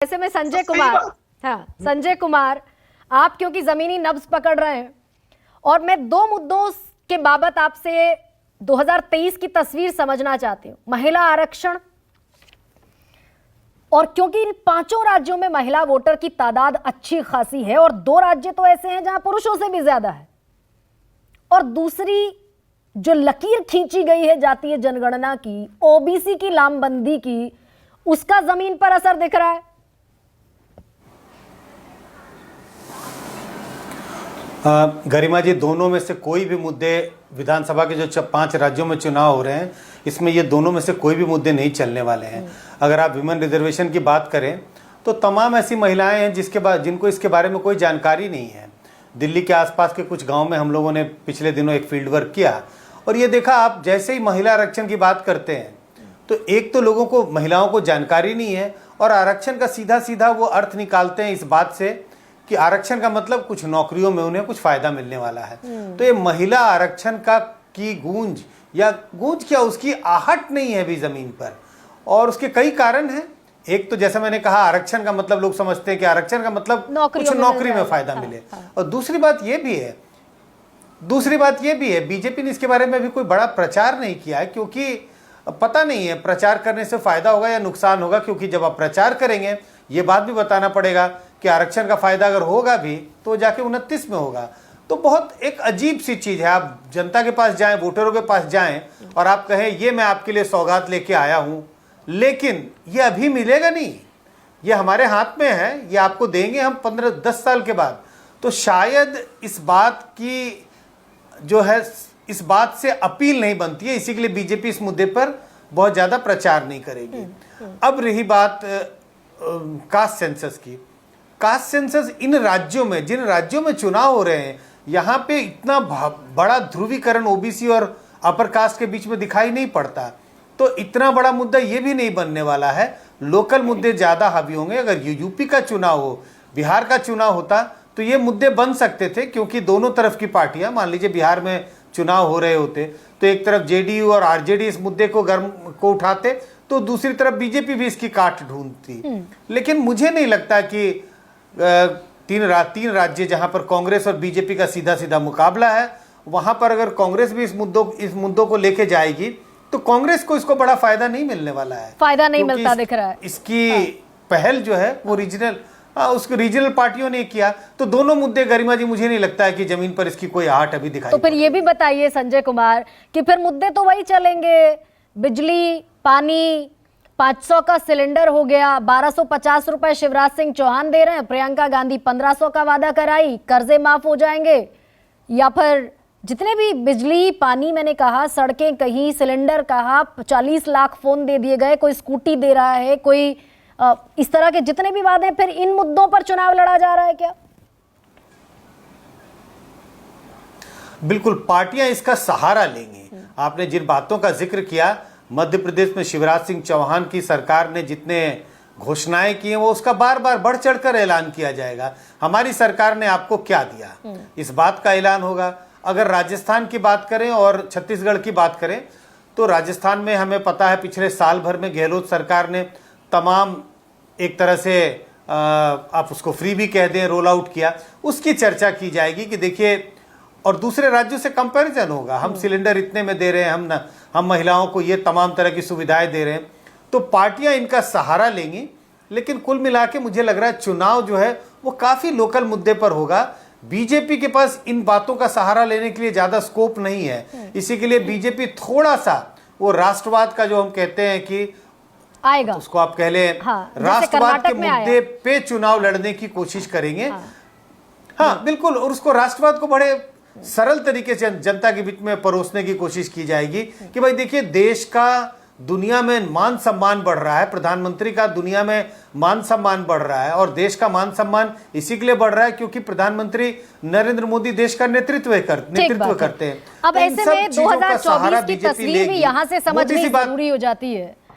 ऐसे में संजय कुमार, हाँ संजय कुमार, आप क्योंकि जमीनी नब्ज पकड़ रहे हैं और मैं दो मुद्दों के बाबत आपसे 2023 की तस्वीर समझना चाहती हूं। महिला आरक्षण, और क्योंकि इन पांचों राज्यों में महिला वोटर की तादाद अच्छी खासी है और दो राज्य तो ऐसे हैं जहां पुरुषों से भी ज्यादा है, और दूसरी जो लकीर खींची गई है जातीय जनगणना की, ओबीसी की लामबंदी की, उसका जमीन पर असर दिख रहा है। गरिमा जी, दोनों में से कोई भी मुद्दे, विधानसभा के जो 5 राज्यों में चुनाव हो रहे हैं, इसमें ये दोनों में से कोई भी मुद्दे नहीं चलने वाले हैं। अगर आप विमेन रिजर्वेशन की बात करें तो तमाम ऐसी महिलाएं हैं जिनको इसके बारे में कोई जानकारी नहीं है। दिल्ली के आसपास के कुछ गांव में हम लोगों ने पिछले दिनों एक फील्ड वर्क किया और ये देखा, आप जैसे ही महिला आरक्षण की बात करते हैं तो एक तो लोगों को, महिलाओं को जानकारी नहीं है, और आरक्षण का सीधा सीधा वो अर्थ निकालते हैं इस बात से कि आरक्षण का मतलब कुछ नौकरियों में उन्हें कुछ फायदा मिलने वाला है। तो ये महिला आरक्षण की गूंज, या गूंज क्या, उसकी आहट नहीं है अभी जमीन पर, और उसके कई कारण हैं। एक तो जैसा मैंने कहा, आरक्षण का मतलब लोग समझते हैं कि आरक्षण का मतलब कुछ नौकरी में फायदा मिले। और दूसरी बात ये भी है, बीजेपी ने इसके बारे में अभी कोई बड़ा प्रचार नहीं किया है, क्योंकि पता नहीं है प्रचार करने से फायदा होगा या नुकसान होगा। क्योंकि जब आप प्रचार करेंगे, ये बात भी बताना पड़ेगा कि आरक्षण का फायदा अगर होगा भी तो जाके 29 में होगा। तो बहुत एक अजीब सी चीज है। आप जनता के पास जाएं, वोटरों के पास जाएं और आप कहें ये मैं आपके लिए सौगात लेके आया हूं, लेकिन ये अभी मिलेगा नहीं, ये हमारे हाथ में है, ये आपको देंगे हम 15-10 साल के बाद। तो शायद इस बात की जो है, इस बात से अपील नहीं बनती है, इसी के लिए बीजेपी इस मुद्दे पर बहुत ज्यादा प्रचार नहीं करेगी। अब रही बात कास्ट सेंसस की। कास्ट सेंसस इन राज्यों में, जिन राज्यों में चुनाव हो रहे हैं, यहाँ पे इतना बड़ा ध्रुवीकरण ओबीसी और अपर कास्ट के बीच में दिखाई नहीं पड़ता। तो इतना बड़ा मुद्दा ये भी नहीं बनने वाला है। लोकल मुद्दे ज्यादा हावी होंगे। अगर यूपी का चुनाव हो, बिहार का चुनाव होता तो ये मुद्दे बन सकते थे, क्योंकि दोनों तरफ की पार्टियां, मान लीजिए बिहार में चुनाव हो रहे होते तो एक तरफ जेडीयू और आरजेडी इस मुद्दे को उठाते, तो दूसरी तरफ बीजेपी भी इसकी काट ढूंढती। लेकिन मुझे नहीं लगता कि तीन राज्य जहां पर कांग्रेस और बीजेपी का सीधा सीधा मुकाबला है, वहां पर अगर कांग्रेस भी इस मुद्दों को लेके जाएगी तो कांग्रेस को इसको बड़ा फायदा नहीं मिलने वाला है। फायदा नहीं मिलता दिख रहा है। इसकी पहल जो है वो उसको रीजनल पार्टियों ने किया। तो दोनों मुद्दे, गरिमा जी, मुझे नहीं लगता है कि जमीन पर इसकी कोई आहट अभी दिखाई। तो फिर ये भी बताइए संजय कुमार कि फिर मुद्दे तो वही चलेंगे, बिजली, पानी, 500 का सिलेंडर हो गया, 1250 रुपए शिवराज सिंह चौहान दे रहे हैं, प्रियंका गांधी 1500 का वादा कराई, कर्जे माफ हो जाएंगे, या फिर जितने भी बिजली, पानी मैंने कहा, सड़कें कहीं, सिलेंडर कहा, 40 लाख फोन दे दिए गए, कोई स्कूटी दे रहा है, कोई इस तरह के जितने भी वादे, फिर इन मुद्दों पर चुनाव लड़ा जा रहा है क्या? बिल्कुल, पार्टियां इसका सहारा लेंगी। आपने जिन बातों का जिक्र किया, मध्य प्रदेश में शिवराज सिंह चौहान की सरकार ने जितने घोषणाएं की हैं, वो उसका बार बार बढ़ चढ़कर ऐलान किया जाएगा। हमारी सरकार ने आपको क्या दिया, इस बात का ऐलान होगा। अगर राजस्थान की बात करें और छत्तीसगढ़ की बात करें, तो राजस्थान में हमें पता है पिछले साल भर में गहलोत सरकार ने तमाम, एक तरह से आप उसको फ्री भी कह दें, रोल आउट किया। उसकी चर्चा की जाएगी कि देखिए, और दूसरे राज्यों से कंपैरिजन होगा। हम सिलेंडर इतने में दे रहे हैं, हम महिलाओं को ये तमाम तरह की सुविधाएं दे रहे हैं। तो पार्टियां इनका सहारा लेंगी। लेकिन कुल मिला के मुझे लग रहा है चुनाव जो है वो काफी लोकल मुद्दे पर होगा। बीजेपी के पास इन बातों का सहारा लेने के लिए ज्यादा स्कोप नहीं है। इसी के लिए बीजेपी थोड़ा सा वो राष्ट्रवाद का, जो हम कहते हैं कि आएगा, उसको आप कह लें, राष्ट्रवाद के मुद्दे पे चुनाव लड़ने की कोशिश करेंगे। हाँ बिल्कुल, और उसको, राष्ट्रवाद को बड़े सरल तरीके से जनता के बीच में परोसने की कोशिश की जाएगी कि भाई देखिए, देश का दुनिया में मान सम्मान बढ़ रहा है, प्रधानमंत्री का दुनिया में मान सम्मान बढ़ रहा है, और देश का मान सम्मान इसी के लिए बढ़ रहा है क्योंकि प्रधानमंत्री नरेंद्र मोदी देश का नेतृत्व करते हैं। अब ऐसे में 2024 की तस्वीर भी यहाँ से समझनी जरूरी हो जाती है।